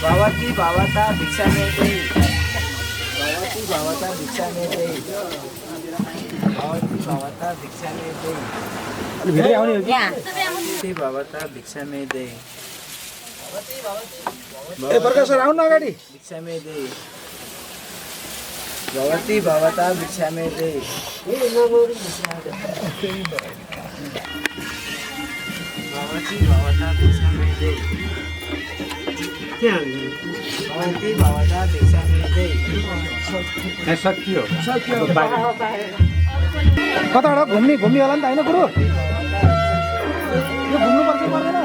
भवती भवता भिक्षा में दे भवती भवता भिक्षा में दे भवती भवता भिक्षा में दे भवती भवता भिक्षा में दे प्रकाश सर आउनु अगाडि भिक्षा में दे भवती भवता भिक्षा में दे भवती भवता भिक्षा में दे भवती भवता भिक्षा में दे सकियो कताबाट घुम्ने होला नि त होइन गुरु यो घुम्नुपर्छ पर्दैन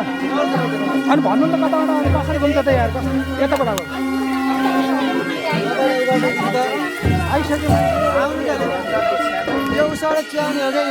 अनि भन्नु नि त कताबाट अनि कसरी घुम्छ त यार यताबाट हो आइसक्यो आउनु यो उसबाट च्याउने हो क्या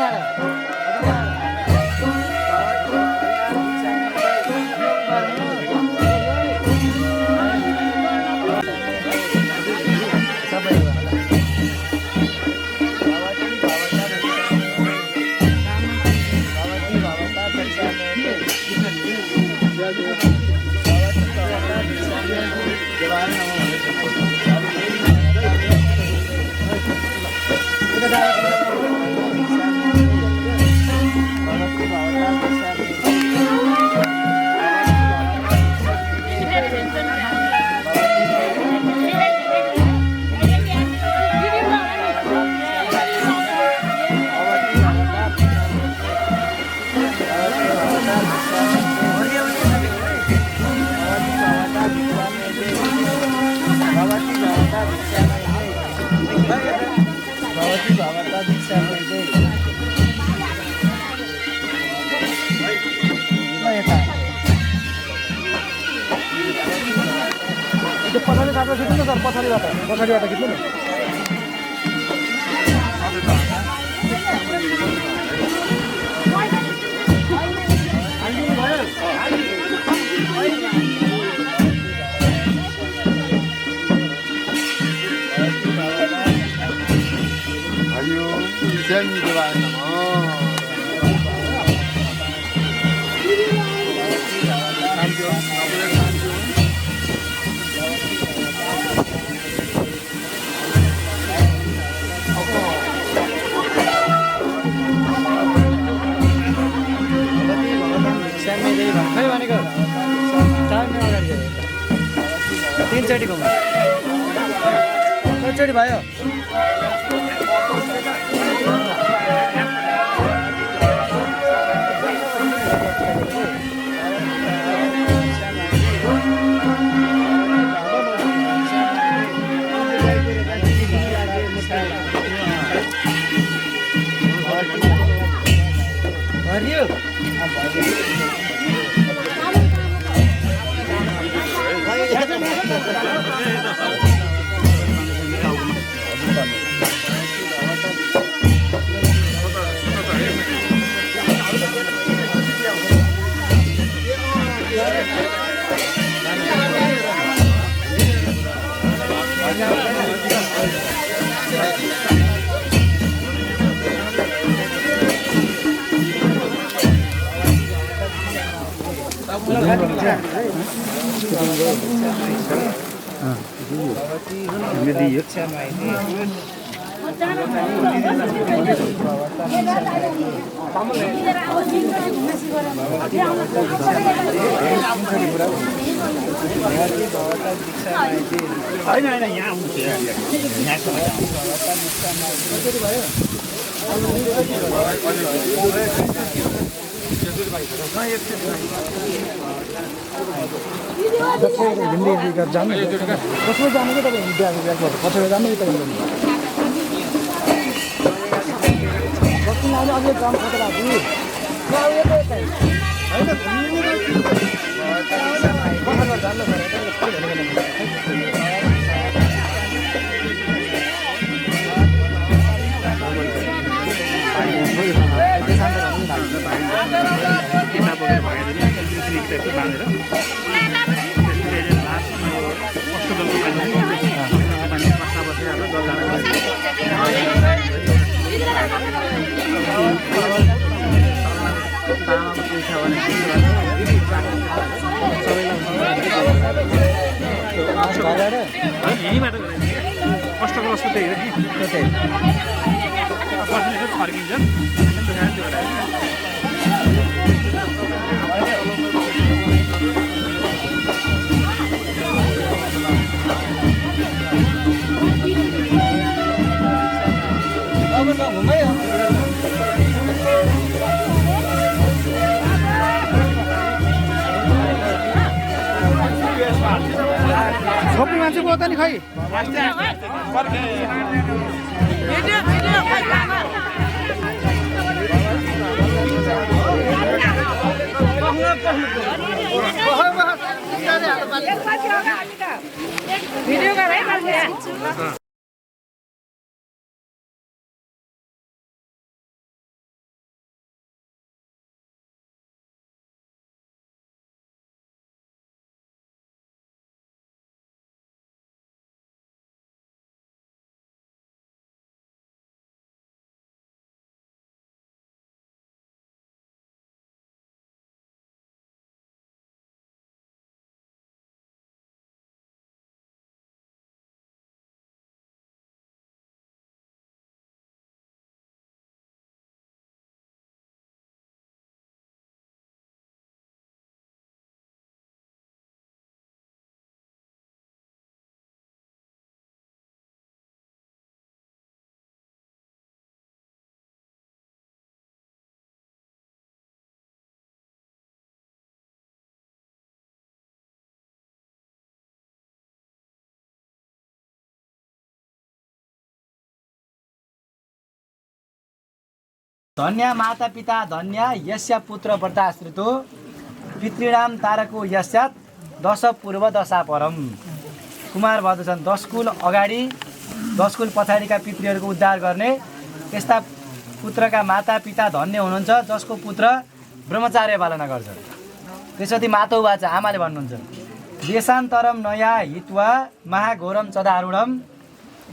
यहाँ पछाडि बाटो खिच्नु न सर पछाडिबाट खिच्नु न 아니요, 이장님들 와요. खै भनेको 4 मिनट अगाडि तीनचोटि घुम्नु कतिचोटि भयो भरियो हिन्दी जानु कसरी जानु कि तपाईँ ब्यागबाट पछाडि जानु कि तपाईँ बस्नु आउने अझै काम खतरा होइन जानु बाँधेर त्यसले लास्ट अष्टदलको पानी बस्दा बसेर तामाको केही छ भने यहीँबाट गराइदिन्छ अष्टकलशको त्यही हो कि बस्ने फर्किन्छ त्यो छोप्ने मान्छे को त नि खै भिडियो का भाई धन्य माता पिता धन्य यस्य पुत्र व्रताश्रितो पितृणाम तारको यस्यात् दश पूर्व दशा परम। कुमार भन्दछन् 10 कुल अगाडि 10 कुल पछाडिका पितृहरूको उद्धार गर्ने त्यस्ता पुत्रका माता पिता धन्य हुनुहुन्छ जसको पुत्र ब्रह्मचार्य पालना गर्छ। त्यसपछि मातौ वाचा आमाले भन्नुहुन्छ देशान्तरम नया हित्वा महाघोरम चदारुणम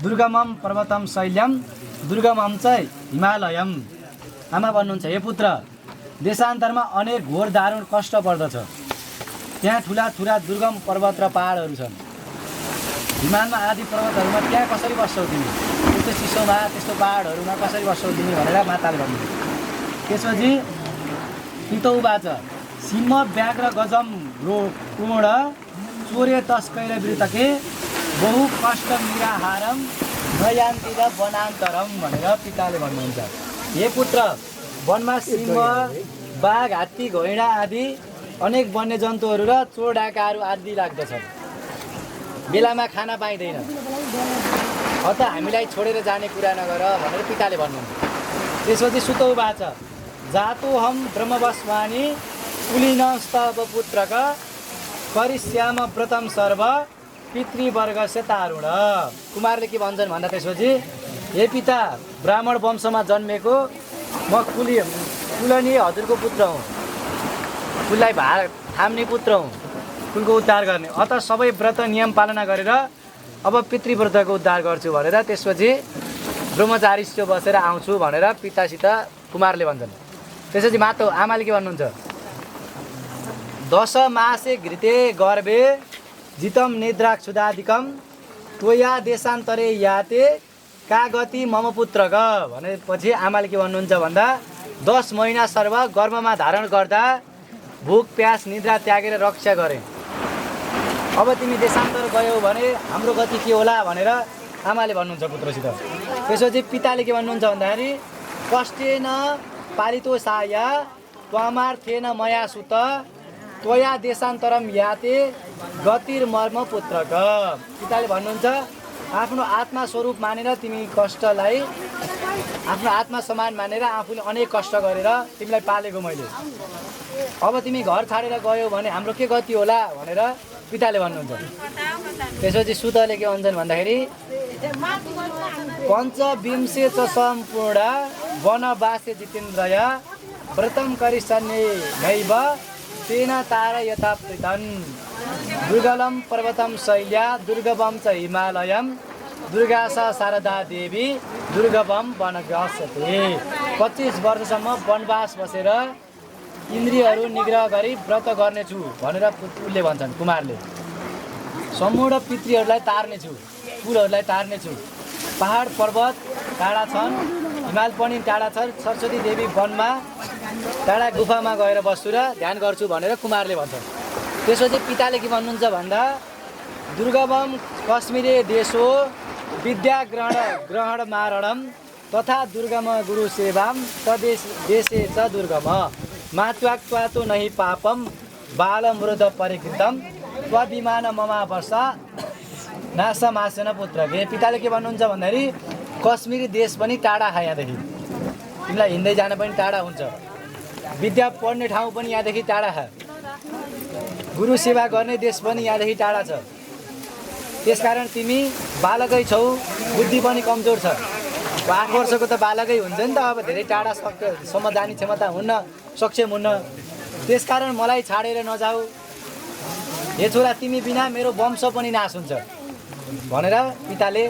दुर्गमम पर्वतम शैल्यम दुर्गमम च हिमालयम। आमा भन्नुहुन्छ हे पुत्र देशान्तरमा अनेक घोर दारुण कष्ट पर्दछ। त्यहाँ ठुला ठुला दुर्गम पर्वत र पहाडहरू छन्। हिमालमा आदि पर्वतहरूमा त्यहाँ कसरी बस्छौ तिमी, त्यस्तो चिसोमा त्यस्तो पहाडहरूमा कसरी बस्छौ तिमी भनेर माताले भन्नुहुन्छ। त्यसपछि पितौवाच सिंह व्याघ्र गजम रोण चोरे तस्कैर वृतके बहु कष्ट निराहारम नयान्ति र वनान्तरम भनेर पिताले भन्नुहुन्छ। हे पुत्र वनमा सिंह बाघ हात्ती घोडा आदि अनेक वन्यजन्तुहरू र चोर डाकाहरू आदि लाग्दछन्। बेलामा खाना पाइँदैन, अत हामीलाई छोडेर जाने कुरा नगर भनेर पिताले भन्नुहुन्छ। त्यसपछि सुतौवाच जातोहम ब्रह्मवस्वानी कुलीनस्तव पुत्रक करिष्याम व्रतम सर्व पितृवर्गस्य तारुण। कुमारले के भन्छन् भन्दा त्यसपछि हे पिता ब्राह्मण वंशमा जन्मेको म कुलनीय हजुरको पुत्र हुँ, कुललाई भार थाम्ने पुत्र हुँ, कुलको उद्धार गर्ने। अत सबै व्रत नियम पालना गरेर अब पितृव्रतको उद्धार गर्छु भनेर त्यसपछि ब्रह्मचारिष्ठ बसेर आउँछु भनेर पितासित कुमारले भन्छन्। त्यसपछि मातो आमाले के भन्नुहुन्छ 10 मासे घृते गर्भे जितम निद्राक्षुदाधिकम त्वया देशान्तरे याते का गति मम पुत्रक भनेपछि आमाले के भन्नुहुन्छ भन्दा 10 महिना सर्व गर्भमा धारण गर्दा भोक प्यास निद्रा त्यागेर रक्षा गरे। अब तिमी देशान्तर गयौ भने हाम्रो गति के होला भनेर आमाले भन्नुहुन्छ पुत्रसित। त्यसपछि पिताले के भन्नुहुन्छ भन्दाखेरि कष्टेन पालितो साया त्वमार्थेन मया सुत त्वया देशान्तरम याते गतिर्मर्म पुत्रक। पिताले भन्नुहुन्छ आफ्नो आत्मा स्वरूप मानेर तिमी कष्टलाई आफ्नो आत्मा समान मानेर आफूले अनेक कष्ट गरेर तिमीलाई पालेको मैले। अब तिमी घर छाडेर गयौ भने हाम्रो के गति होला भनेर पिताले भन्नुहुन्छ। त्यसपछि सुतले के भन्छन् भन्दाखेरि पञ्चविंशे च सम्पूर्ण वनवासे जितेन्द्रया व्रतम करिष्यन्ये नैव तेन तारयता प्रीतन् दुर्गलम पर्वतम शैल्या दुर्गमं च हिमालयम दुर्गासा शारदा देवी दुर्गमम वनग्रस्यते। 25 वर्षसम्म वनवास बसेर इन्द्रियहरू निग्रह गरी व्रत गर्नेछु भनेर उसले भन्छन् कुमारले। सम्पूर्ण पितृहरूलाई तार्नेछु, कुलहरूलाई तार्नेछु। पहाड पर्वत टाढा छन्, हिमाल पनि टाढा छन्। सरस्वती देवी वनमा टाढा गुफामा गएर बस्छु र ध्यान गर्छु भनेर कुमारले भन्छन्। त्यसपछि पिताले के भन्नुहुन्छ भन्दा दुर्गमम कश्मीरे देशो विद्या ग्रहण मारणम तथा दुर्गम गुरु सेवाम तदेश देशे च दुर्गम मात्वाक्त्वातो नहि पापम बालमृद परिकृतम त्वविमान ममा वर्षा नासमासेन पुत्र। पिताले के भन्नुहुन्छ भन्दाखेरि कश्मीरी देश पनि टाढा छ यहाँदेखि, तिमीलाई हिँड्दै जान पनि टाढा हुन्छ। विद्या पढ्ने ठाउँ पनि यहाँदेखि टाढा छ, गुरु सेवा गर्ने देश पनि यहाँदेखि टाढा छ। त्यसकारण तिमी बालकै छौ, बुद्धि पनि कमजोर छ। 8 वर्षको त बालकै हुन्छ नि त, अब धेरै टाढासम्म जाने क्षमता हुन्न, सक्षम हुन्न। त्यसकारण मलाई छाडेर नजाऊ, हे छोरा तिमी बिना मेरो वंश पनि नाश हुन्छ भनेर पिताले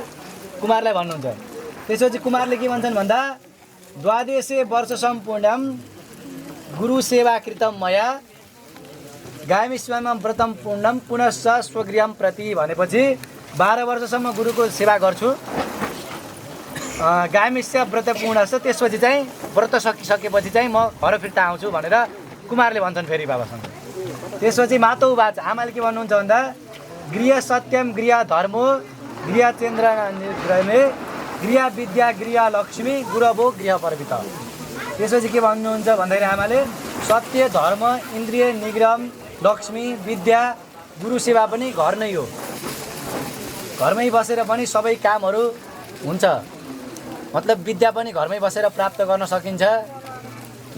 कुमारलाई भन्नुहुन्छ। त्यसपछि कुमारले के भन्छन् भन्दा द्वादशे वर्ष सम्पूर्णम गुरु सेवा कृतम मया गामिष्याम व्रतम पूर्णम पुनश्च स्वगृहम प्रति भनेपछि 12 वर्षसम्म गुरुको सेवा गर्छु, गामिष्य व्रत पूर्ण छ, त्यसपछि चाहिँ व्रत सकिसकेपछि चाहिँ म घर फिर्ता आउँछु भनेर कुमारले भन्छन् फेरि बाबासँग। त्यसपछि मातौ बाच आमाले के भन्नुहुन्छ भन्दा गृह सत्यम गृह धर्मो गृह चन्द्र निर्ग्रमे गृह विद्या गृह लक्ष्मी गुरवो गृह पर्वित। त्यसपछि के भन्नुहुन्छ भन्दाखेरि आमाले सत्य धर्म इन्द्रिय निग्रह लक्ष्मी विद्या गुरु सेवा पनि घर नै हो, घरमै बसेर पनि सबै कामहरू हुन्छ। मतलब विद्या पनि घरमै बसेर प्राप्त गर्न सकिन्छ,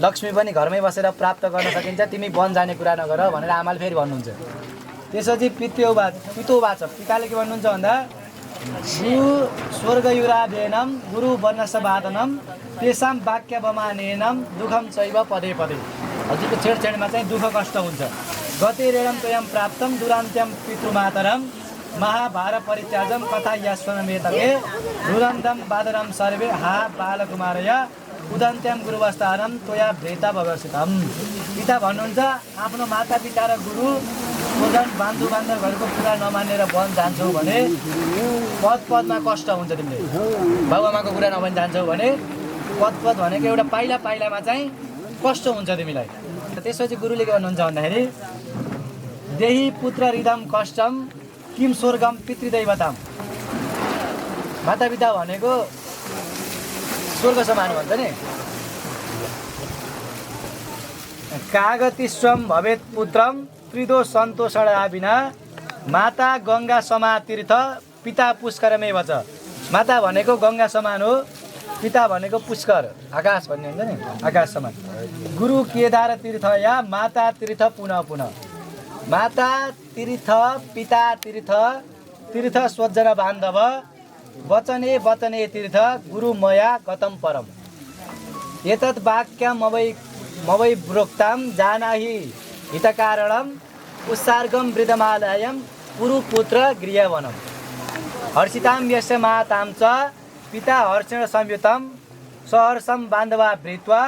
लक्ष्मी पनि घरमै बसेर प्राप्त गर्न सकिन्छ, तिमी वन जाने कुरा नगर भनेर आमाले फेरि भन्नुहुन्छ। त्यसपछि पितोवाच पिताले के भन्नुहुन्छ भन्दा गुरु स्वर्गयुराभेनम गुरु वर्णसवादनम तेषां वाक्यवमानेनम दुःखम चैव पदे पदे। हजुरको छेडछेडमा चाहिँ दुःख कष्ट हुन्छ। गते रेणम त्वयं प्राप्तम दुरान्त्यम पितृमातरम महाभार परित्याजम कथा यस्वनमेतके रुदन्तम बादरम सर्वे हा बालकुमारय उदन्त्यम गुरुवस्थानम तोया भ्रेता भगर्षितम। पिता भन्नुहुन्छ आफ्नो माता पिता र गुरु स्वजन बान्धु बान्धवहरूको कुरा नमानेर वन जान्छौ भने पदमा कष्ट हुन्छ। तिमीले बाबुआमाको कुरा नमानी जान्छौ भने पद भनेको एउटा पाइलामा चाहिँ कष्ट हुन्छ तिमीलाई। त्यसपछि गुरुले के भन्नुहुन्छ भन्दाखेरि देही पुत्र हृदम कष्टम किम स्वर्गम पितृदैवताम। मातापिता भनेको स्वर्ग समान भन्छ नि। कागतिस्वम भवेत पुत्रम त्रिदो सन्तोषणा बिना माता गङ्गा समा तीर्थ पिता पुष्करमै भन्छ। माता भनेको गङ्गा समान हो, पिता भनेको पुष्कर आकाश भन्ने हुन्छ नि, आकाश समान। गुरु केदार तीर्थ या माता तीर्थ पुनः पुनः। माता तीर्थ पिता तीर्थ तीर्थ स्वजन बान्धव वचने वचने तीर्थ गुरु मया गतम परम। एतत् वाक्यम मवै प्रोक्ताम जानाहि हितकारणम उत्सर्गम वृद्धमालयम पुरुपुत्र गृहवनम। हर्षितां यस्य मातां च पिता हर्षेण संयुतम सहर्षम बान्धवा भृत्वा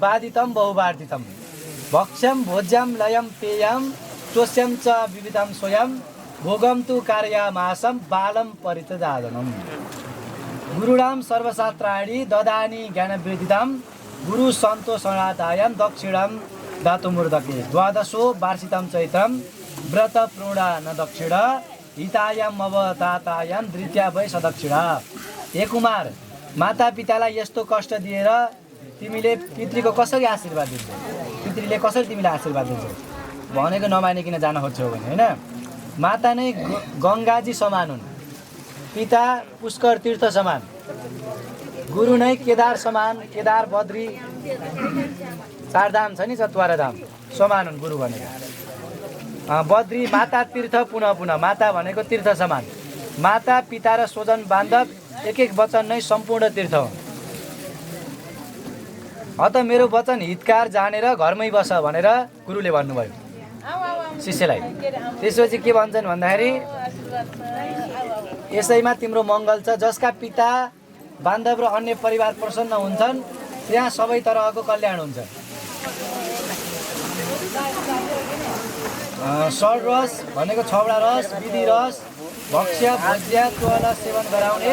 बाधितम बहुवार्धितम भक्ष्यम भोज्यम लयम पेयम चोष्यम च विविधम स्वयं भोगम तु कार्यामासम बालम परितदादनम। गुरुणाम सर्वशास्त्राणि ददानि ज्ञानवृद्धिदम गुरु सन्तोषणादायम दक्षिणम दातुमूर्धके द्वादशो वार्षिकम चैत्रम व्रत प्रणा न दक्षिण हितायाम अवतातायाम द्वितीया वै सदक्षिणा। हे कुमार, माता पितालाई यस्तो कष्ट दिएर तिमीले पितृको कसरी आशीर्वाद दिन्छौ, पितृले कसरी तिमीलाई आशीर्वाद दिन्छ भनेको नमानिकन जान खोज्छौ भने होइन। माता नै गङ्गाजी समान हुन्, पिता पुष्कर तीर्थ समान, गुरु नै केदार समान, केदार बद्री 4 धाम छ नि, 4 धाम समान हुन् गुरु भनेको। बद्री माता तीर्थ पुनः पुनः, माता भनेको तीर्थ समान। माता पिता र स्वजन बान्धव एक एक वचन नै सम्पूर्ण तीर्थ हो। अत मेरो वचन हितकार जानेर घरमै बस भनेर गुरुले भन्नुभयो। शिष्यलाई। त्यसपछि के भन्छन् भन्दाखेरि यसैमा तिम्रो मङ्गल छ, जसका पिता बान्धव र अन्य परिवार प्रसन्न हुन्छन् त्यहाँ सबै तरहको कल्याण हुन्छ। षड्रस भनेको छवटा रस, विधि रस, भक्ष्य भोज्य त्वल सेवन गराउने,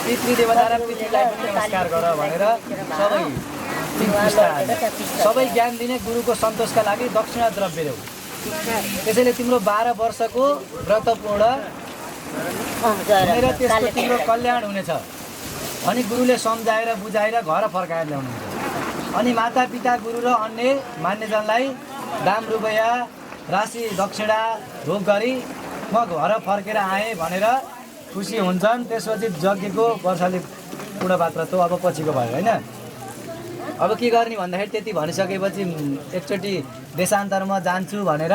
पितृदेवता र पितृलाई पनि नमस्कार गर भनेर सबै ज्ञान दिने गुरुको सन्तोषका लागि दक्षिणा द्रव्य देऊ। त्यसैले तिम्रो 12 वर्षको व्रत पूर्ण भनेर त्यसको तिम्रो कल्याण हुनेछ अनि गुरुले सम्झाएर बुझाएर घर फर्काएर ल्याउनुहुन्छ। अनि माता पिता गुरु र अन्य मान्यजनलाई दाम रुपैयाँ राशि दक्षिणा ढोग गरी म घर फर्केर आएँ भनेर खुसी हुन्छन्। त्यसपछि यज्ञको वर्षले पूर्णपात्र त अब पछिको भयो होइन। अब के गर्ने भन्दाखेरि त्यति भनिसकेपछि एकचोटि देशान्तरमा जान्छु भनेर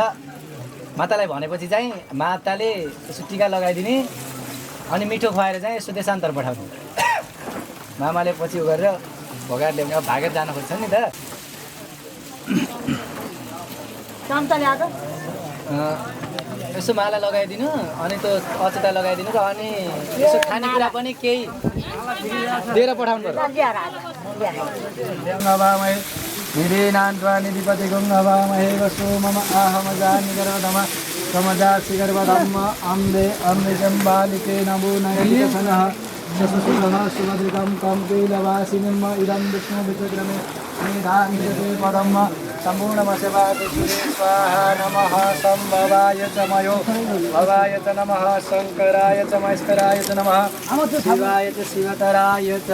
मातालाई भनेपछि चाहिँ माताले यसो टिका लगाइदिने अनि मिठो खुवाएर चाहिँ यसो देशान्तर पठाउने। मामाले पछि उ गरेर भगाएर ल्याउने। अब भागेर जान खोज्छ नि त। यसो माला लगाइदिनु अनि त्यो अक्षता लगाइदिनु र अनि यसो खानेकुरा पनि केही दिएर पठाउनु पर्यो। गङ्गावामहे निधिनान्त्वा निधिपति गङ्गावामहे वसु मम आहमजानि गर्वधम समजासि गर्वधम्म अम्बे अम्बिजम्बालिके नमो नयनः शशुसुधः सुभद्रिकं कं कीलवासिनिम् इदं विष्णु विचिक्रमे निधान्यते पदम् सम्पूर्णमसेवाति स्वाहा नमः सम्भवाय च मयो भवाय च नमः शङ्कराय च महेश्वराय च नमः शिवाय च शिवतराय च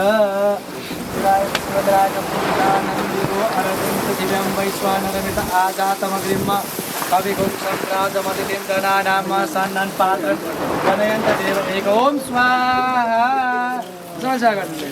शिवाय च शिवतराय च पूजानन्दिरो अरविं पृथिव्यां वैश्वानरमित आजातमग्रिं कविगुं सम्राजमतिलिन्दनानां सन्नन् पात्रं जनयन्त देव एक ॐ स्वाहा। जय जय गर्नु।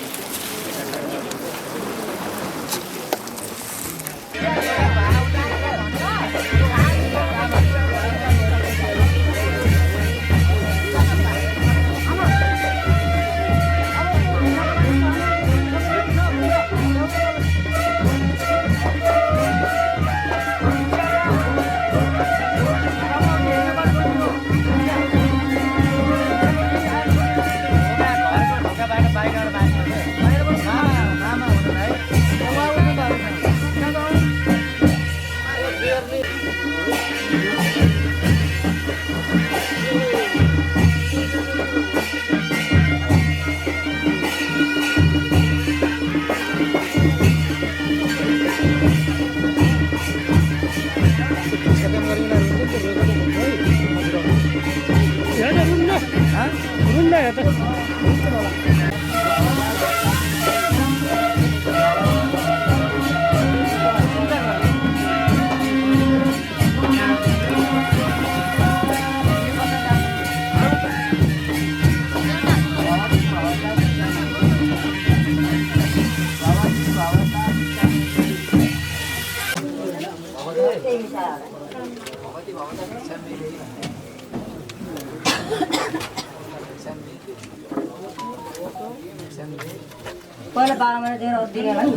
पहिला 12 महिना दिएर दिनेलाई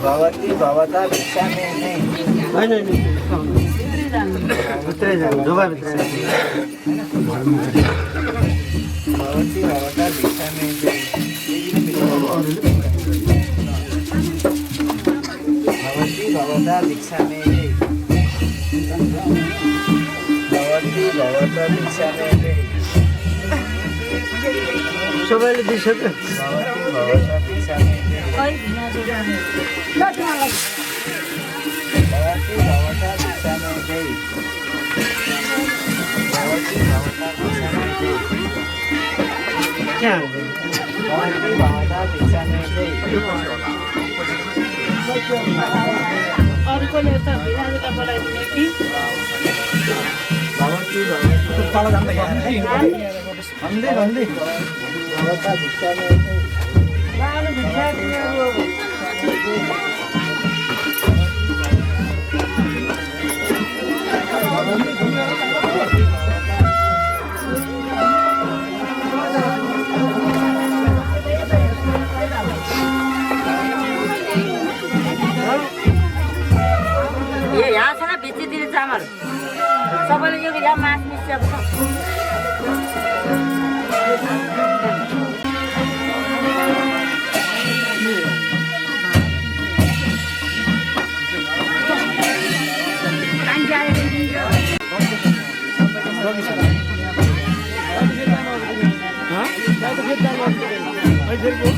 भगवती भगवता भिक्षामे नै होइन भित्रै जानु ढोका भित्रै भगवती भगवता भिक्षामे भगवती भगवता भिक्षामे भगवती भगवता भिक्षामे सबैले दिइसक्यो। भगवती भगवता भिक्षामे भगवती भगवता भिक्षामे भगवती भगवता भिक्षामे त्यहाँ भगवती भगवता भिक्षामे अर्कोले त भिराजलाई बोलाइदिने कि भगवती भगवता तल जाँदा भन्दै भन्दै भगवता भिक्षामे लगी सर हाँ भाई फिर को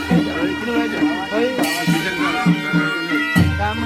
कितने बजे काम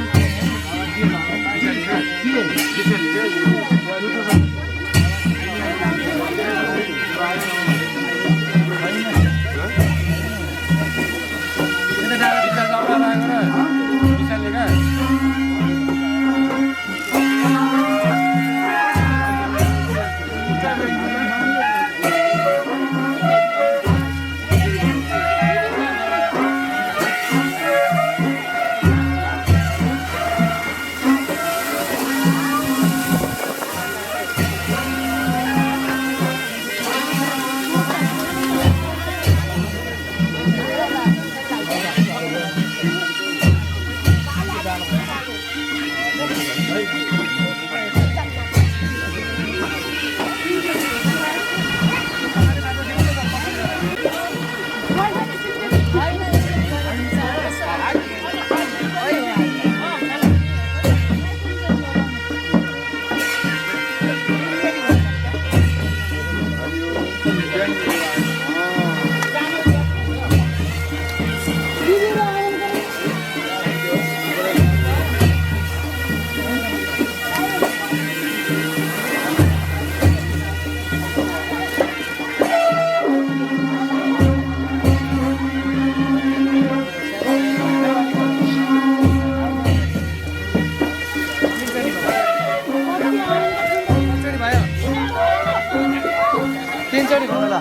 तीनचोटि घुम्नु ल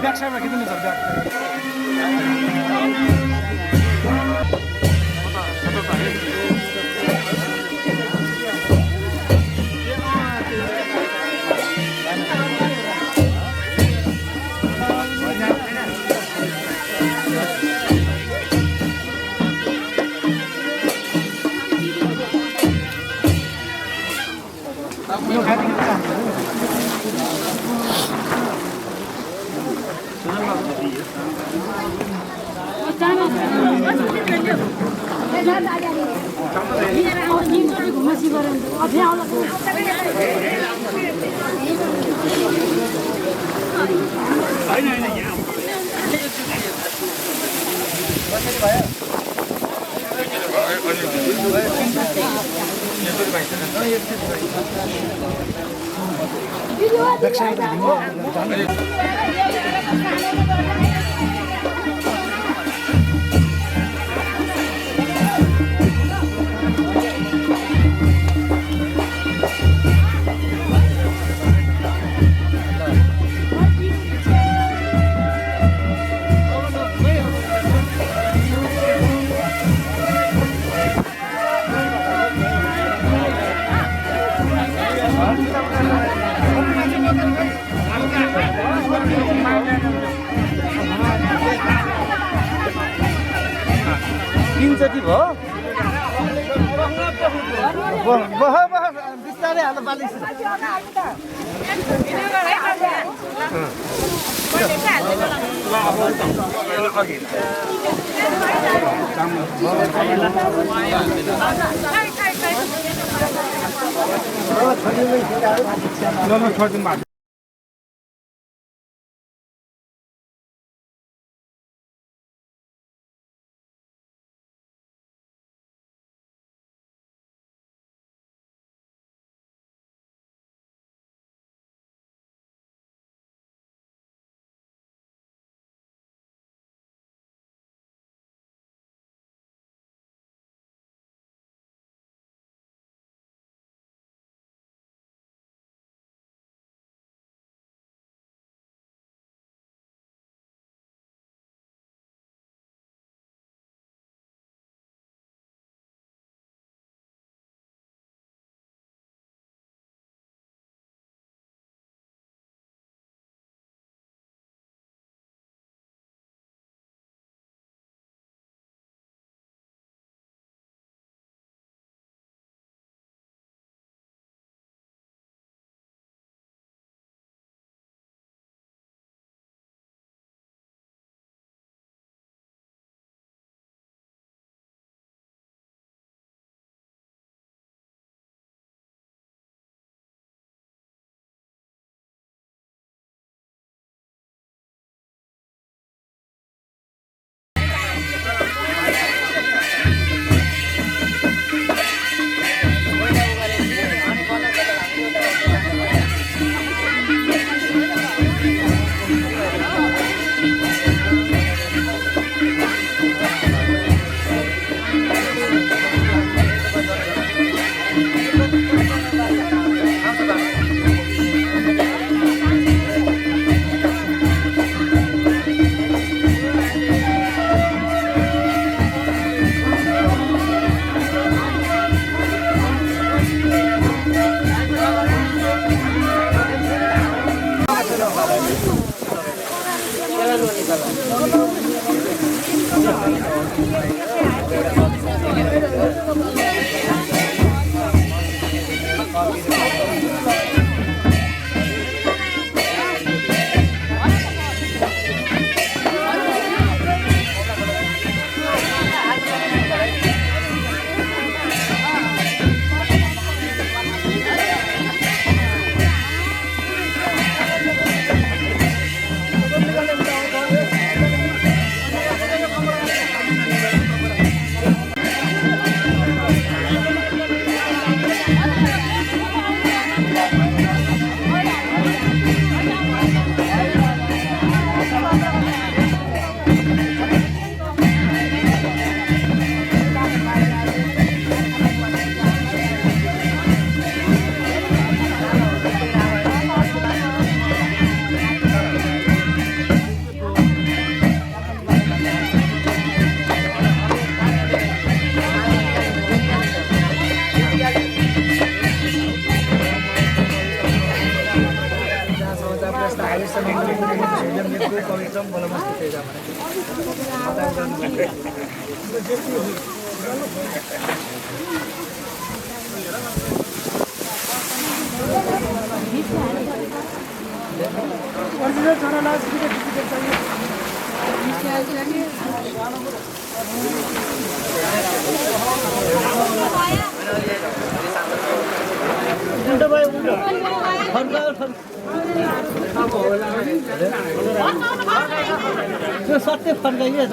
ब्याक साइडमा खिच्नु छ ब्याक तीनचोटि भयो बिस्तारै हाल्नु बालिस ल छोडिदिनु पवित्रम बलमस्ति तेजा भने सत्य फर्काइए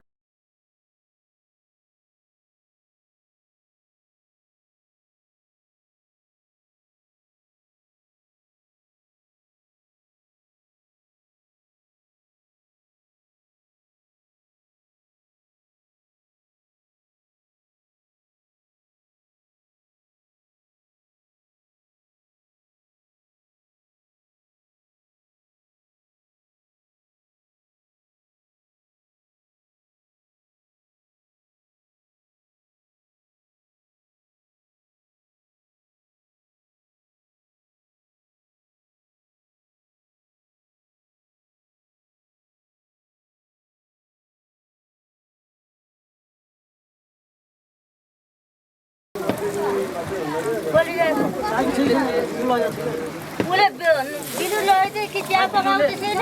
उसले बिरु लगेको कि चिया पकाउँदै छैन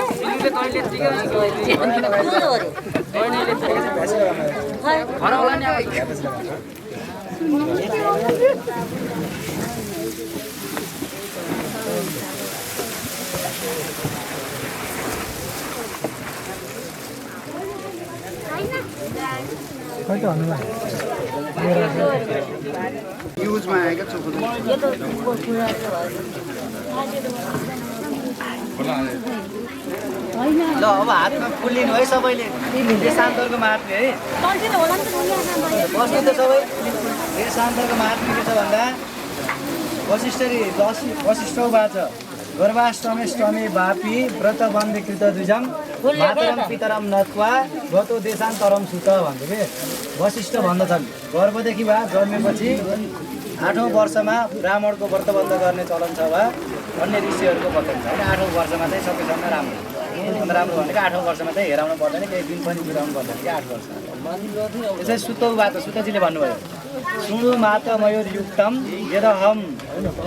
युजमा आएका चोखो ल अब हातमा फुल लिनु है सबैले देशान्तरको महात्म्य है बस्नु त सबै देशान्तरको महात्म्य के छ भन्दा वशिष्ठौवाच गर्भाष्टमेष्टमे वापी व्रत बन्धीकृत द्विजम मातरम पितरम नत्वा गतो देशान्तरम सुत भन्छ के वशिष्ठ भन्दछन् गर्भदेखि वा जन्मेपछि 8औं वर्षमा ब्राह्मणको व्रतबन्ध गर्ने चलन छ वा अन्य ऋषिहरूको वचन छ होइन 8औं वर्षमा चाहिँ सबैसँग राम्रो राम्रो भनेको 8औं वर्षमा चाहिँ हेराउनु पर्दैन केही दिन पनि बिताउनु पर्दैन कि 8 वर्ष त्यसै सुतौवाच सुतजीले भन्नुभयो सुणु मातमयोर्युक्तम यदहम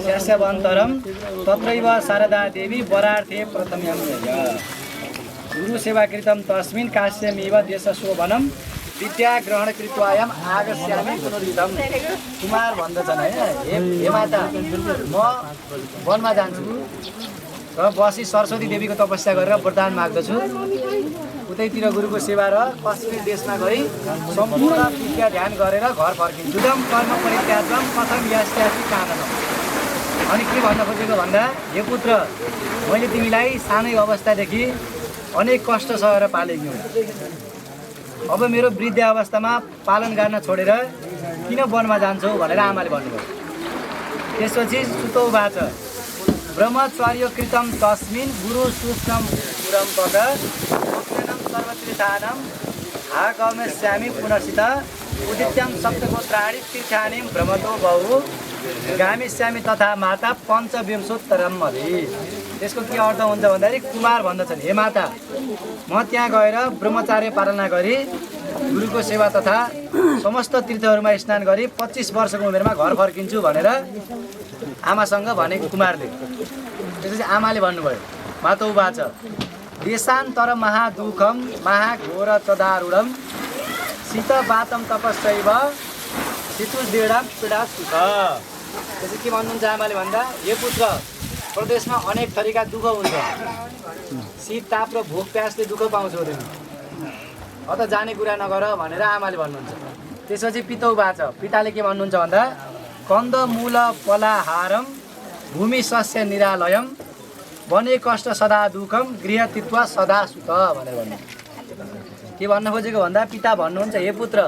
स्यास्यवन्तरम तत्रैव शारदा देवी वरार्थे प्रथम्यं गुरु सेवाकृतं तस्मिन् काश्यमेव देशशोभनम विद्या ग्रहण कृत्वायम आगस्यामि पुनरुद्धम कुमार भन्दछन् होइन हे माता म वनमा जान्छु र बसी सरस्वती देवीको तपस्या गरेर वरदान माग्दछु उतैतिर गुरुको सेवा र कश्मीर देशमा गई सम्पूर्ण विद्या ध्यान गरेर घर फर्किन्छु दम कर्म परित्यागम कथम यास्यासि काननम अनि के भन्न खोजेको भन्दा हे पुत्र मैले तिमीलाई सानै अवस्थादेखि अनेक कष्ट सहेर पालेकी हुँ अब मेरो वृद्ध अवस्थामा पालन गर्न छोडेर किन वनमा जान्छौ भनेर आमाले भन्नुभयो त्यसपछि सुतौवाच ब्रह्मचर्य कृतम तस्मिन् गुरु सूक्ष्मं पुरम पद अज्ञानं सर्वतीर्थानां आगमस्यामि पुनर्सित उदित्यं सप्तगोत्राणि तीर्थानि भ्रमतो बहु गामिष्यामि तथा माता पञ्चविंशोत्तरम मध्ये त्यसको के अर्थ हुन्छ भन्दाखेरि कुमार भन्दछन् हे माता म त्यहाँ गएर ब्रह्मचार्य पालना गरी गुरुको सेवा तथा समस्त तीर्थहरूमा स्नान गरी 25 वर्षको उमेरमा घर फर्किन्छु भनेर आमासँग भनेको कुमारले त्यसपछि आमाले भन्नुभयो मातौवाच देशान्तर महादुःखम महाघोर चदारूढम शीतवातम तपस्यैव शीतुदृढम पीडा सुख त्यसपछि के भन्नुहुन्छ आमाले भन्दा हे पुत्र प्रदेशमा अनेक थरीका दुःख हुन्छ शीत ताप र भोक प्यासले दुःख पाउँछौ तिमी अत जाने कुरा नगर भनेर आमाले भन्नुहुन्छ त्यसपछि पितौवाच पिताले के भन्नुहुन्छ भन्दा कन्द मूल फलाहारम भूमि सस्य निरालयम वने कष्ट सदा दुःखम गृह तित्वा सदा सुत भनेर भन्नु के भन्न खोजेको भन्दा पिता भन्नुहुन्छ हे पुत्र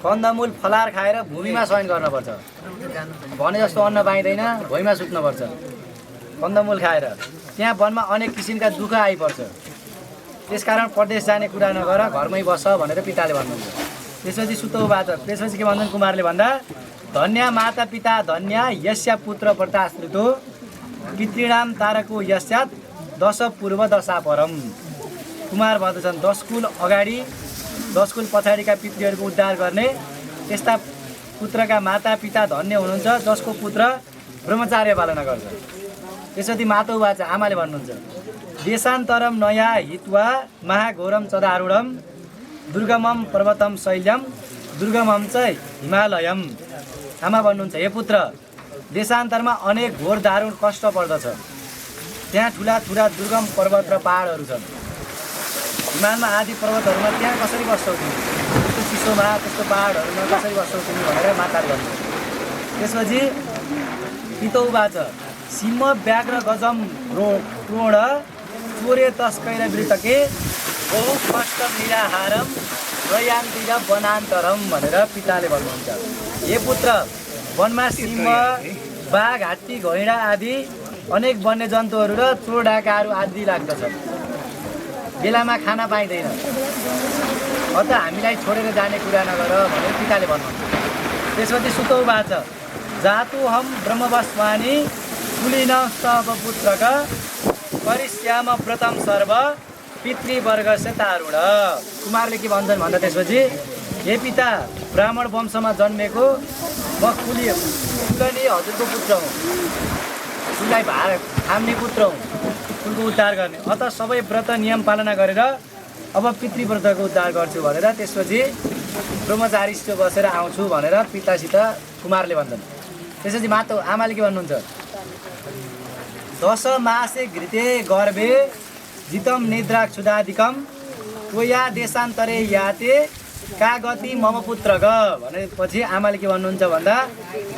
कन्दमूल फलाहार खाएर भूमिमा शयन गर्नुपर्छ भने जस्तो अन्न पाइँदैन भुइँमा सुत्नुपर्छ कन्दमूल खाएर त्यहाँ वनमा अनेक किसिमका दुःख आइपर्छ त्यसकारण प्रदेश जाने कुरा नगर घरमै बस भनेर पिताले भन्नुहुन्छ त्यसपछि सुतौवाच त्यसपछि के भन्छन् कुमारले भन्दा धन्य माता पिता धन्य यस्या पुत्र व्रताश्रितो पितृणाम तारको यस्यात् दश पूर्व दशा परम कुमार भन्दछन् 10 कुल अगाडि 10 कुल पछाडिका पितृहरूको उद्धार गर्ने त्यस्ता पुत्रका माता पिता धन्य हुनुहुन्छ जसको पुत्र ब्रह्मचार्य पालना गर्छ। त्यसपछि मातौ वाचा आमाले भन्नुहुन्छ देशान्तरम नया हित्वा महाघोरम चदारूढम दुर्गमम पर्वतम शैल्यम दुर्गमम चाहिँ हिमालयम। आमा भन्नुहुन्छ हे पुत्र देशान्तरमा अनेक घोर दारुण कष्ट पर्दछ। त्यहाँ ठुला ठुला दुर्गम पर्वत र पहाडहरू छन्। हिमालमा आदि पर्वतहरूमा त्यहाँ कसरी बस्छौ तिमी, त्यस्तो चिसोमा त्यस्तो पहाडहरूमा कसरी बस्छौ तिमी भनेर माताले भन्नु। त्यसपछि पितौवाच सिंह व्याघ्र गजम क्रोड चोरे तस्कैर वृतके बहु कष्ट निराहारम प्रयान्तिर वनान्तरम भनेर पिताले भन्नुहुन्छ। हे पुत्र वनमा सिंह बाघ हात्ती घैँडा आदि अनेक वन्यजन्तुहरू र चोर डाकाहरू आदि लाग्दछन्। बेलामा खाना पाइँदैन, अत हामीलाई छोडेर जाने कुरा नगर भनेर पिताले भन्नुहुन्छ। त्यसपछि सुतौवाच जातु हम ब्रह्मवस्वानी कुलिन सब पुत्रक परिश्याम व्रतम सर्व पितृवर्ग से तारुण। कुमारले के भन्छन् भन्दा त्यसपछि हे पिता ब्राह्मण वंशमा जन्मेको म कुलनी हजुरको पुत्र हुँ, कुललाई भार थाम्ने पुत्र हुँ, कुलको उद्धार गर्ने। अत सबै व्रत नियम पालना गरेर अब पितृव्रतको उद्धार गर्छु भनेर त्यसपछि ब्रह्मचारिष्ठ बसेर आउँछु भनेर पितासित कुमारले भन्छन्। त्यसपछि माता आमाले के भन्नुहुन्छ 10 मासे घृते गर्भे जितम निद्राक्षुदाधिकम त्वया देशान्तरे याते कागति मम पुत्र ग भनेपछि आमाले के भन्नुहुन्छ भन्दा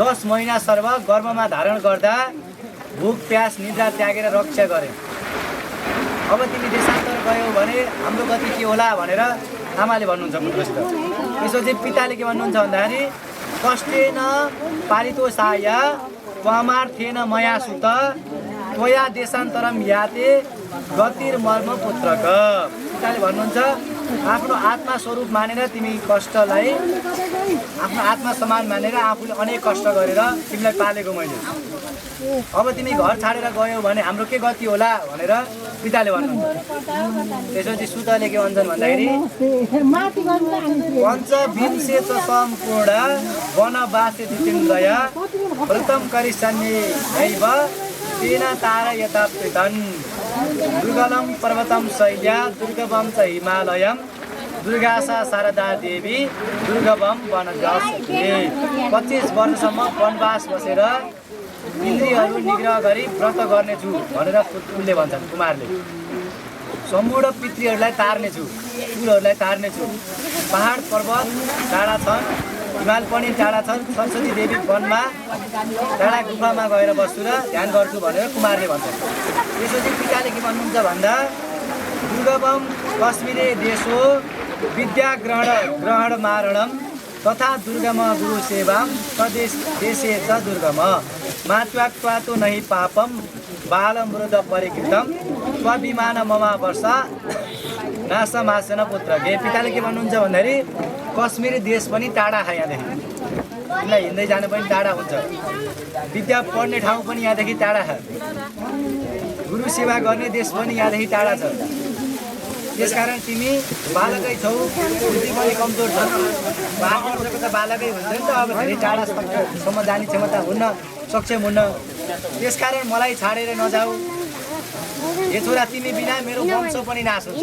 10 महिना सर्व गर्भमा धारण गर्दा भोक प्यास निद्रा त्यागेर रक्षा गरे। अब तिमी देशान्तर गयौ भने हाम्रो गति के होला भनेर आमाले भन्नुहुन्छ पुत्रसित। त्यसपछि पिताले के भन्नुहुन्छ भन्दाखेरि कष्टेन पालितो साया त्वमार्थेन मया सुत त्वया देशान्तरम याते गतिर्मर्म पुत्रक। पिताले भन्नुहुन्छ आफ्नो आत्मा स्वरूप मानेर तिमी कष्टलाई आफ्नो आत्मा समान मानेर आफूले अनेक कष्ट गरेर तिमीलाई पालेको मैले। अब तिमी घर छाडेर गयौ भने हाम्रो के गति होला भनेर पिताले भन्नुहुन्छ। त्यसपछि सुतले के भन्छन् भन्दाखेरि पञ्चविंशे च सम्पूर्ण वनवासे जितेन्द्रया व्रतम करिष्यामि नैव तेन तारयता प्रीतन् दुर्गलम पर्वतम शैल्या दुर्गमम च हिमालयम दुर्गासा शारदा देवी दुर्गमम वनजस। 25 वर्षसम्म वनवास बसेर इन्द्रियहरू निग्रह गरी व्रत गर्नेछु भनेर उनले भन्छन् कुमारले। सम्पूर्ण पितृहरूलाई तार्नेछु, चुरहरूलाई तार्नेछु। पहाड पर्वत टाढा छन्, हिमाल पनि टाढा छन्, सरस्वती देवी वनमा टाढा गुफामा गएर बस्छु र ध्यान गर्छु भनेर कुमारले भन्छन्। त्यसपछि पिताले के भन्नुहुन्छ भन्दा दुर्गमम कश्मीरे देशो विद्या ग्रहण मारणम तथा दुर्गम गुरु सेवाम तदेश देशे च दुर्गम मात्वात्वातो नहि पापम बालमृद परिकृतम त्वविमान ममा वर्षा नासमासन पुत्र। हे पिताले के भन्नुहुन्छ भन्दाखेरि कश्मीरी देश पनि टाढा छ यहाँदेखि, तिमीलाई हिँड्दै जानु पनि टाढा हुन्छ। विद्या पढ्ने ठाउँ पनि यहाँदेखि टाढा छ, गुरु सेवा गर्ने देश पनि यहाँदेखि टाढा छ। त्यसकारण तिमी बालकै छौ, बुद्धि पनि कमजोर छ। 8 वर्षको त बालकै हुन्छ नि त, अब धेरै टाढासम्म जाने क्षमता हुन्न, सक्षम हुन्न। त्यसकारण मलाई छाडेर नजाऊ, हे छोरा तिमी बिना मेरो वंश पनि नाश हुन्छ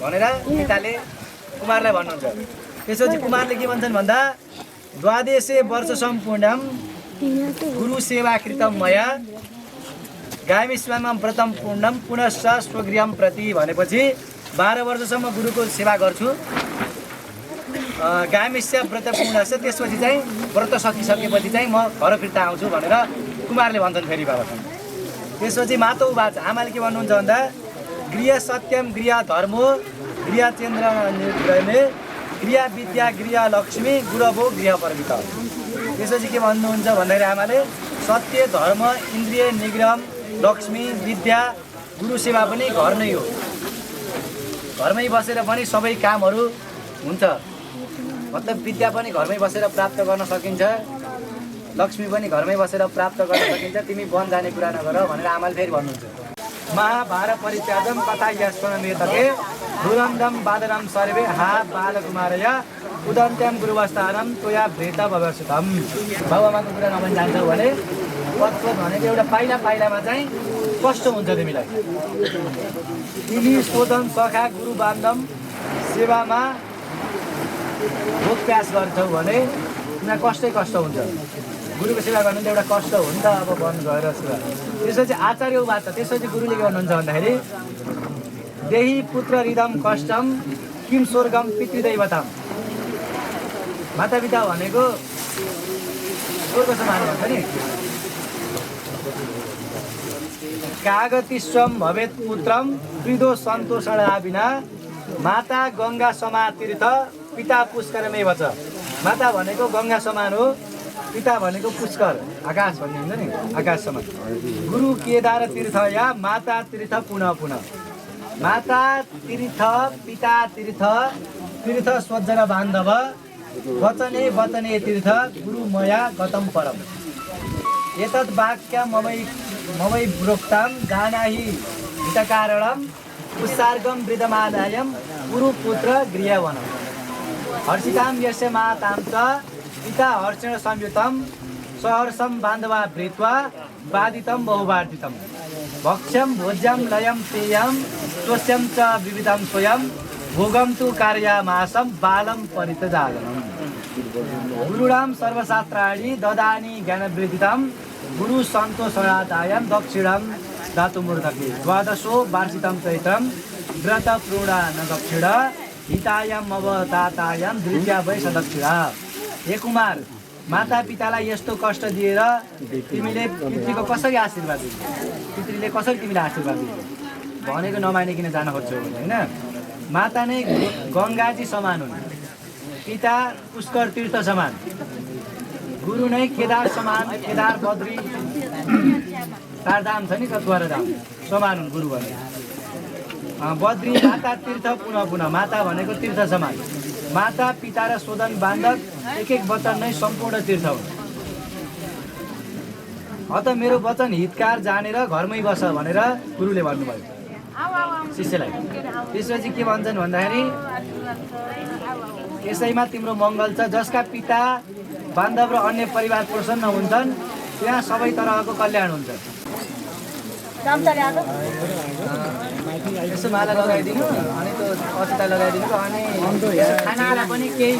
भनेर पिताले कुमारलाई भन्नुहुन्छ। त्यसपछि कुमारले के भन्छन् भन्दा द्वादशे वर्ष सम्पूर्णम गुरु सेवा कृतम मया गामिष्यामं व्रतम पूर्णम पुनश्च स्वगृहं प्रति भनेपछि 12 वर्षसम्म गुरुको सेवा गर्छु, गामिष्य व्रत पूर्ण छ, त्यसपछि चाहिँ व्रत सकिसकेपछि चाहिँ म घर फिर्ता आउँछु भनेर कुमारले भन्छन् फेरि बाबासँग। त्यसपछि मातौ बाच आमाले के भन्नुहुन्छ भन्दा गृह सत्यम गृह धर्मो गृह चन्द्र निर्ग्रहणे गृह विद्या गृह लक्ष्मी गुरवो गृह परिमित। त्यसपछि के भन्नुहुन्छ भन्दाखेरि आमाले सत्य धर्म इन्द्रिय निग्रह लक्ष्मी विद्या गुरु सेवा पनि घर नै हो, घरमै बसेर पनि सबै कामहरू हुन्छ। मतलब विद्या पनि घरमै बसेर प्राप्त गर्न सकिन्छ, लक्ष्मी पनि घरमै बसेर प्राप्त गर्न सकिन्छ, तिमी वन जाने कुरा नगर भनेर आमाले फेरि भन्नुहुन्छ। महाभारत परित्याजम कथा यस्वनमेतके धुरन्दम बादरम सर्वे हा बालकुमारय उदन्त्यम गुरुवस्थानम तोया भ्रेत भगवसुतम। बाबुआमाको कुरा नभनी जान्छौ भने पत्वत भनेको एउटा पाइलामा चाहिँ कष्ट हुन्छ तिमीलाई। तिमी शोधन सखा गुरु बान्धम सेवामा भोक प्यास गर्छौ भने तिमीलाई कष्ट हुन्छ। गुरुको सेवा गर्नु त एउटा कष्ट हो नि त। अब वन गएर सेवा त्यसपछि आचार्य उवाच त्यसपछि गुरुले के भन्नुहुन्छ भन्दाखेरि देही पुत्र हृदम कष्टम किम स्वर्गम पितृदैवतम। मातापिता भनेको स्वर्ग समान भन्छ नि। कागतिस्वम भवेत पुत्रम वृद्धो सन्तोषणा बिना माता गङ्गा समा तीर्थ पिता पुष्करमेव च। माता भनेको गङ्गा समान हो, पिता भनेको पुष्कर आकाश भन्ने हुन्छ नि, आकाश समान। गुरु केदार तीर्थ या माता तीर्थ पुनः पुनः। माता तीर्थ पिता तीर्थ तीर्थ स्वजन बान्धव वचने वचने तीर्थ गुरु मया गतम परम। एतद् वाक्य ममै प्रोक्तां जानाहि हितकारणं उत्सर्गं वृद्धमादायं गुरुपुत्र गृहवनम्। हर्षितां यस्य मातां च पिता हर्षेण संयुतं सहर्षं बान्धवा भृत्वा बाधितं बहुवार्धितं। भक्ष्यं भोज्यं लयं पेयं स्वस्यं च विविधं स्वयं भोगं तु कार्यामासं बालं परितजागरम्। गुरुणां सर्वशास्त्राणि ददानि ज्ञानवृद्धितं गुरु सन्तोषणादायं दक्षिणं दातुमूर्धके। द्वादशो वार्षिकं चैत्रं व्रत प्रोढा न दक्षिण हितायम अवतातायम द्वितीया वै सदक्षिणा। हे कुमार, माता पितालाई यस्तो कष्ट दिएर तिमीले पितृको कसरी आशीर्वाद दिनु? पितृले कसरी तिमीलाई आशीर्वाद दिनु भनेको नमानिकन जान खोज्छौ भने होइन। माता नै गङ्गाजी समान हुन्, पिता पुष्कर तीर्थ समान, गुरु नै केदार समान, केदार बद्री चारधाम छ नि कतुवार धाम समान हुन् गुरु भने। बद्री माता तीर्थ पुनः पुनः। माता भनेको तीर्थ समान। माता पिता र शोधन बान्धव एक वचन नै सम्पूर्ण तीर्थ हो। अत मेरो वचन हितकार जानेर घरमै बस भनेर गुरुले भन्नुभयो शिष्यलाई। त्यसपछि के भन्छन् भन्दाखेरि यसैमा तिम्रो मङ्गल छ। जसका पिता बान्धव र अन्य परिवार प्रसन्न हुन्छन् त्यहाँ सबै तरहको कल्याण हुन्छ। यसो माला लगाइदिनु अनि त्यो अक्षता लगाइदिनु अनि खानालाई पनि केही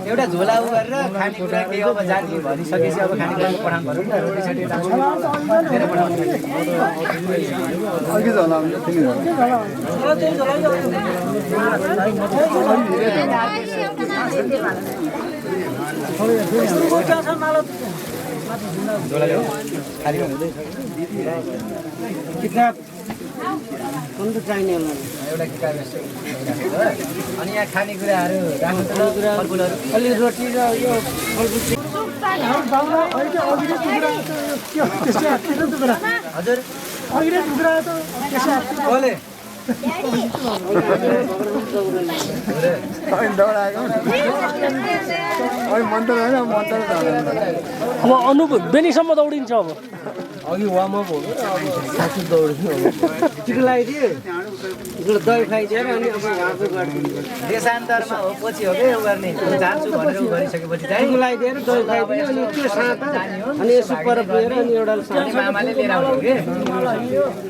एउटा झोला उ गरेर खानेकुरा केही अब जाति भनिसकेपछि अब खानेकुराको पठाउनु पर्यो नि त। रोटी सोटी धेरै पठाउनु एउटा किताब अनि यहाँ खानेकुराहरू अलि रोटी र यो हजुर कसले अब अनुभव बेनीसम्म दौडिन्छ। अब अघि वार्मअप हो पछि दौडिनु टिक लगाइदिए दही खाइदिएर अनि अब उहाँको गरिदिनु देशान्तरमा हो पछि हो क्या गर्ने जान्छु भनेर उ गरिसकेपछि चाहिँ लगाइदिएर दही खाइदियो अनि त्यो साता अनि यसो पर पुगेर अनि एउटा मामाले लिएर आउनु के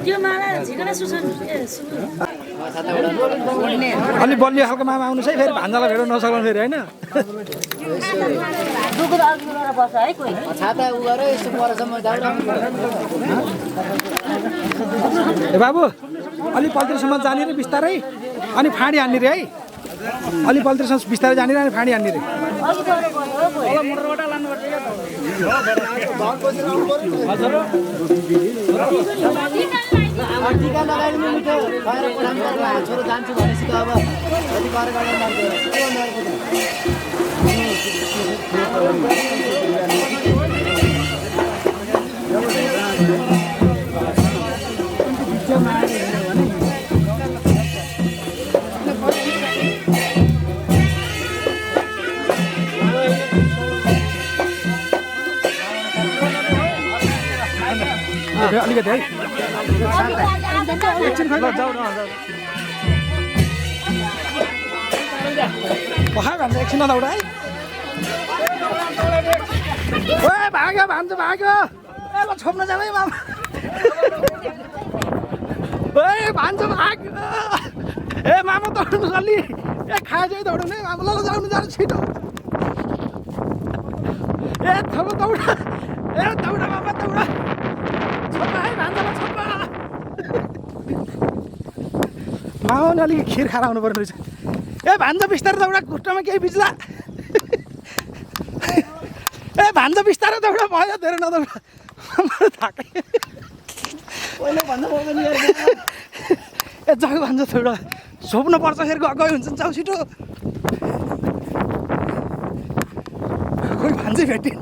त्यो माला झिकना सुसन अलि बलियो खालको मामा आउनु है, फेरि भान्जालाई भेट्न नसक्नु फेरि होइन। छाता उ गरेर यसो परसम्म ए बाबु अलि पल्तीसम्म जाने रे बिस्तारै अनि फाँडी हान्ने रे है। अलि पल्तीसम्म बिस्तारै जाने रे अनि फाँडी हान्ने रे। टिका लगाइदिनु मिठो खुवाएर पठाउनु पर्ला। छोरो जान्छु भनेपछि त अब जति घर अलिकति है एकछिन खोइ जाऊ न पखायो भन्छ एकछिन नदौडा है ओए भाग्यो भान्जो भाग्यो ए ल छोप्न जाऊ है मामा ओए भान्जो भाग्यो ए मामा दौड्नु अलि ए खाए दौड्नु है मामा ल जाउनु जानु छिटो ए थलो दौडा ए दौडा मामा दौडा छोप्पा है भान्जोलाई छोप्पा मामाले अलिक खिर खाएर आउनु पर्ने रहेछ ए भान्जो बिस्तारै दौडा खुट्टामा केही बिज्ला ए भान्जो बिस्तारै दौडा भयो धेरै नदौडा थाकै ए जाऊ भान्जो दौडा छोप्नु पर्छ फेरि गए हुन्छ नि जाऊ छिटो खोइ भान्जै भेटेँ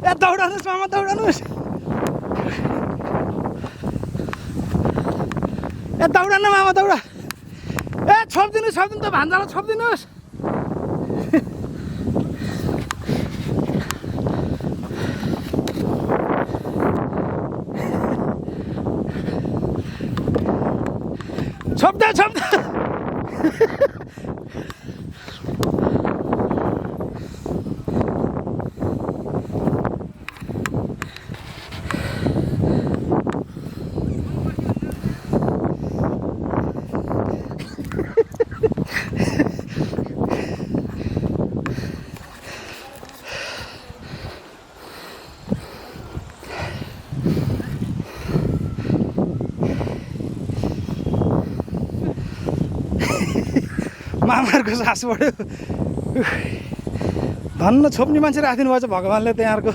ए दौडानुहोस् मामा दौडानुहोस् ए दौडा न मामा दौडा ए छोपिदिनु त भान्जालाई छोपिदिनुहोस् छोप्दा मामाहरूको सास बढ्यो धन्न छोप्ने मान्छे राखिदिनु भएको छ भगवान्ले त्यहाँहरूको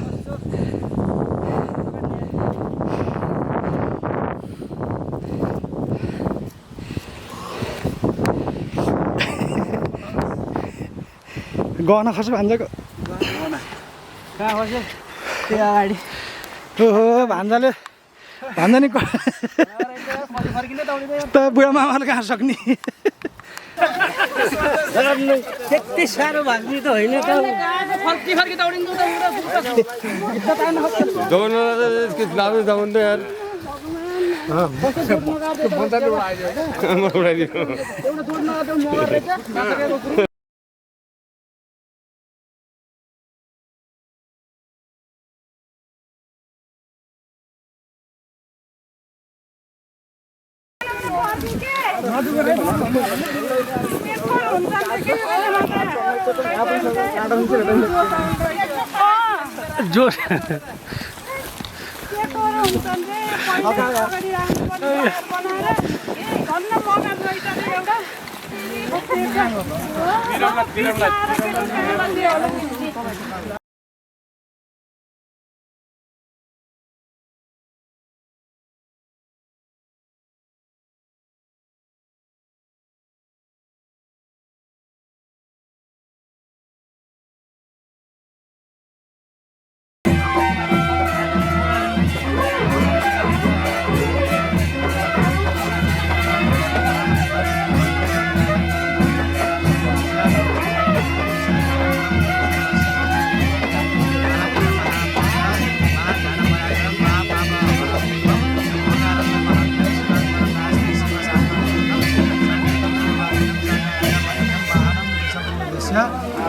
गहना खस्यो भान्जाको कहाँ खस्यो त्यो अगाडि ओहो भान्जाले भान्जा नि त बुढा मामाले कहाँ सक्ने त्यति साह्रो भाग्ने त होइन त जोस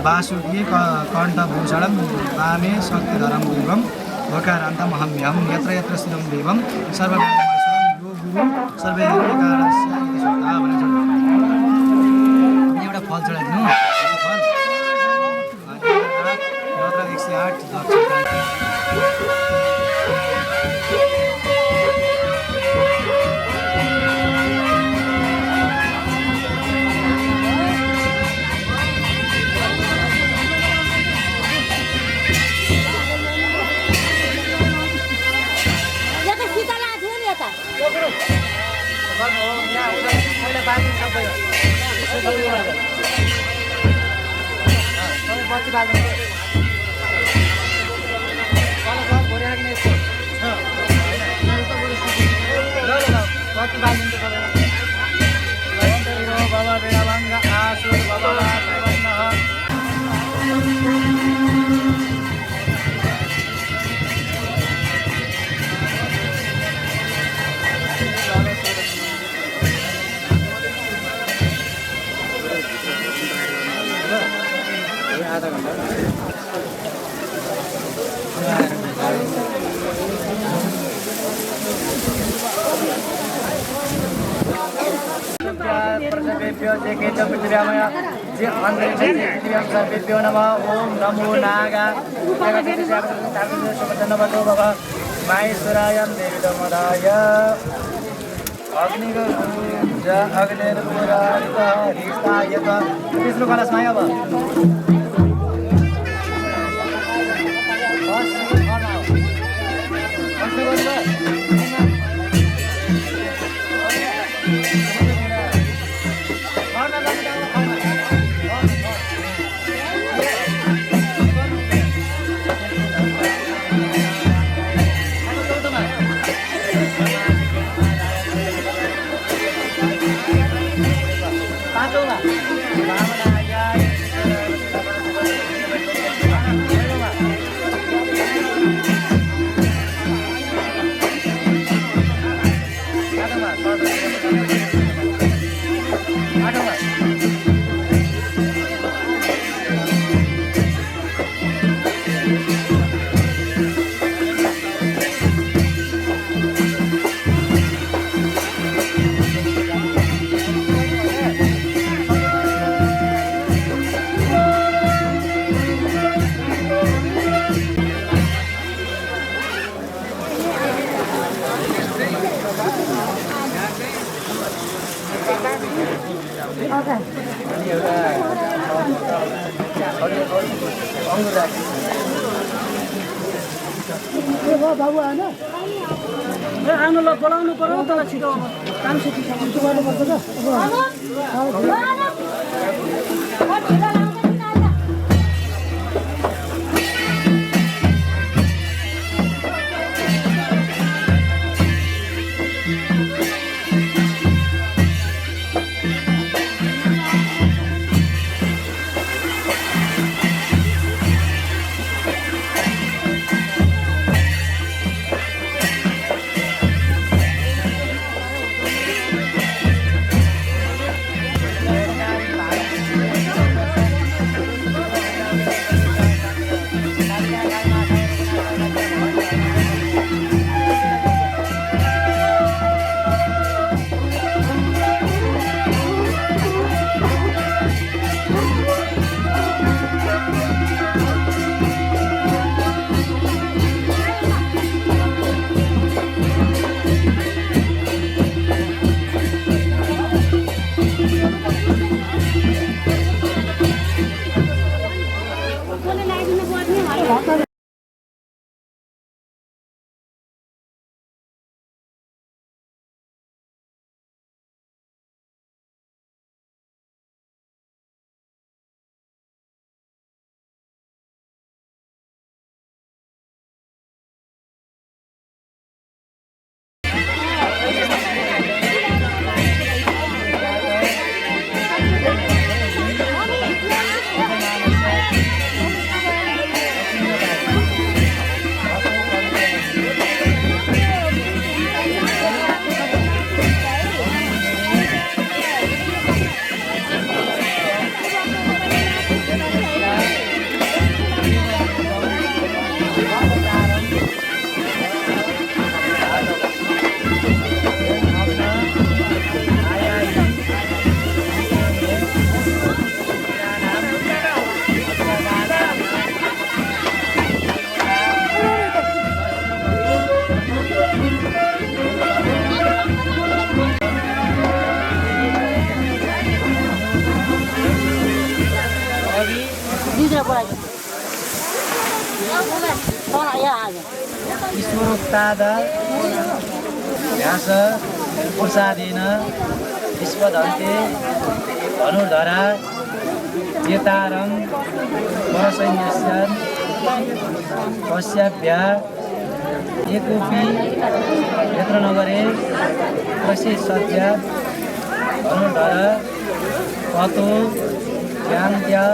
वासुकी कण्ठभूषणं वामे शक्तिधरं देवं वकारान्तमहम्यहं यत्र यत्र स्थितं देवं सर्वकार्यमाश्रयं यो गुरु सर्वैकारणस्य इति श्रुता भनेर एउटा फल चढाइदिनु फल 108 बाबा सर्वेभ्यो जे केच पृथ्व्यामय जे अन्तरिक्षे जे पृथ्व्यां सर्वेभ्यो नमः ओम नमो नागा जगदीशनवतो भव माहेश्वरायं देवदमदाय अग्निर्ज अग्निर्पुरारितः हरिष्ठायत तेस्रो कलशमा अब बाबु आएन आउनु ल बोलाउनु पर्यो तर छिटो काम छिटो गर्नुपर्छ त ईश्वरोक्ताद व्यास प्रसादेन विश्वधन्ते धनुर्धरा चेतारं परसैन्यस्यान् पश्याभ्या एकोपि यत्र नगरे प्रसिद्धस्य धनुर्धर पतो ज्ञान्त्या